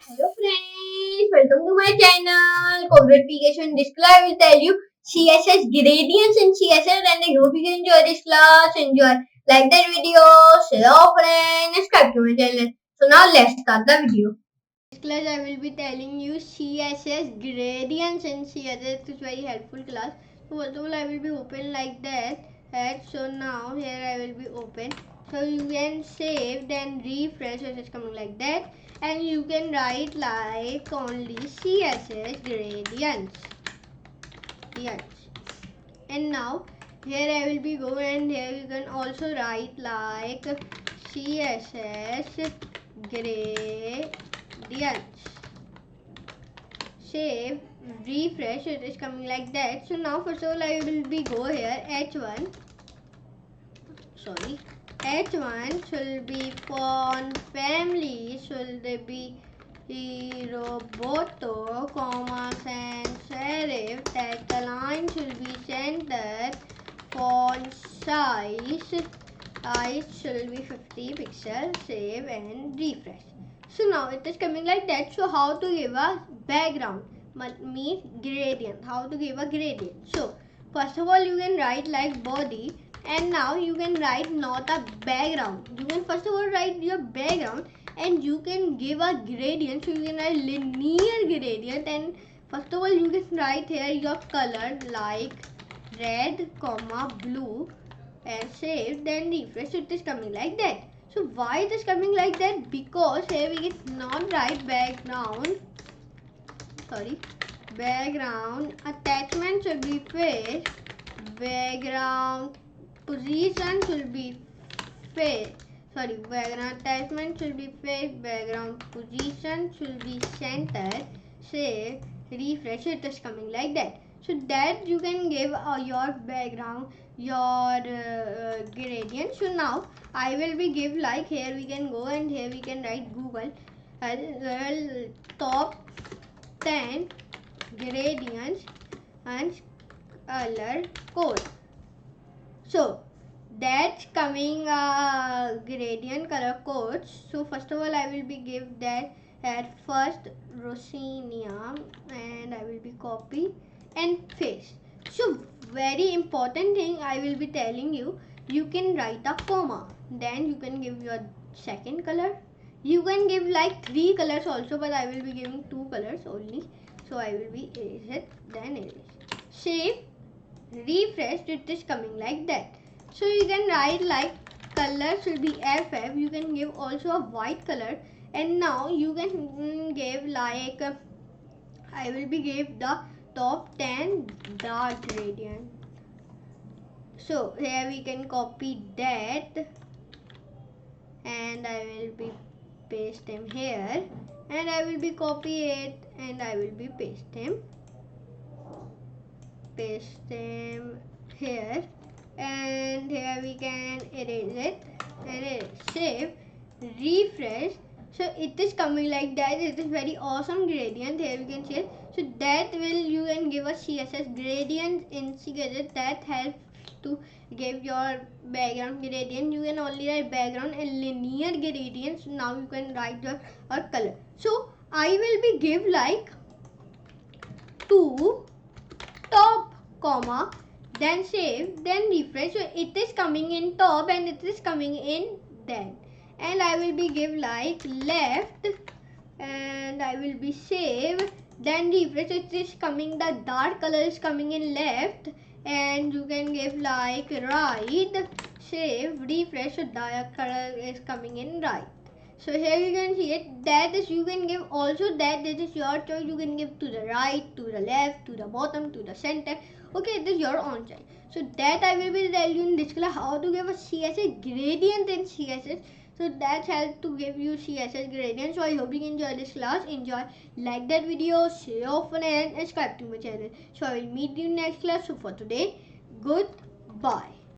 Hello friends, welcome to my channel. Congratulations, this class I will tell you CSS gradients in CSS, and I hope you can enjoy this class. Enjoy, like that video, share friends, subscribe to my channel. So now let's start the video. This class I will be telling you CSS gradients in CSS. It's very helpful class. So first of all I will be open like that. So now here I will be open. So you can save, then refresh, so it's coming like that, and you can write like only CSS gradients. Yes. And now here I will be go, and here you can also write like CSS gradients. Save, refresh, it is coming like that. So now first of all I will be go here H1 should be font family, should be roboto, comma sans serif, text align should be center, font size should be 50 pixels, save and refresh. So now it is coming like that. So how to give a background, means gradient, how to give a gradient. So first of all you can write like body, and now you can write not a background. You can first of all write your background, and you can give a gradient. So you can write linear gradient, and first of all you can write here your color like red, comma blue, and save, then refresh. It is coming like that. So why it is coming like that? Because here we can not write background attachment should be face, background position should be face, background attachment should be face, background position should be center, save, refresh. It is coming like that. So that you can give your background your gradient. So now I will be give like, here we can go, and here we can write Google top 10 gradients and color code. So that's coming gradient color codes. So first of all I will be give that at first Rosinia, and I will be copy and paste. So very important thing I will be telling you, you can write a comma, then you can give your second color. You can give like 3 colors also, but I will be giving 2 colors only. So I will be erase it, then erase, save, refresh. It is coming like that. So you can write like color should be FF. You can give also a white color, and now you can give like I will be give the top 10 dark gradient. So here we can copy that, and I will be paste him here, and I will be copy it, and I will be paste him here, and here we can erase it, and save, refresh. So it is coming like that. It is very awesome gradient. Here we can see it. So that will you can give a CSS gradient in CSS that helps to give your background gradient. You can only write background and linear gradients. Now you can write your color. So I will be give like 2 top, comma, then save, then refresh. So it is coming in top, and it is coming in then, and I will be give like left, and I will be save, then refresh. It is coming, the dark color is coming in left, and you can give like right, save, refresh. So dark color is coming in right. So here you can see it. That is, you can give also that. It is your choice. You can give to the right, to the left, to the bottom, to the center. Okay, it is your own choice. So that I will be telling you in this class how to give a CSS gradient in CSS. So that's help to give you CSS gradient. So I hope you enjoy this class. Enjoy, like that video, share your friend, and subscribe to my channel. So I will meet you next class. So for today, goodbye.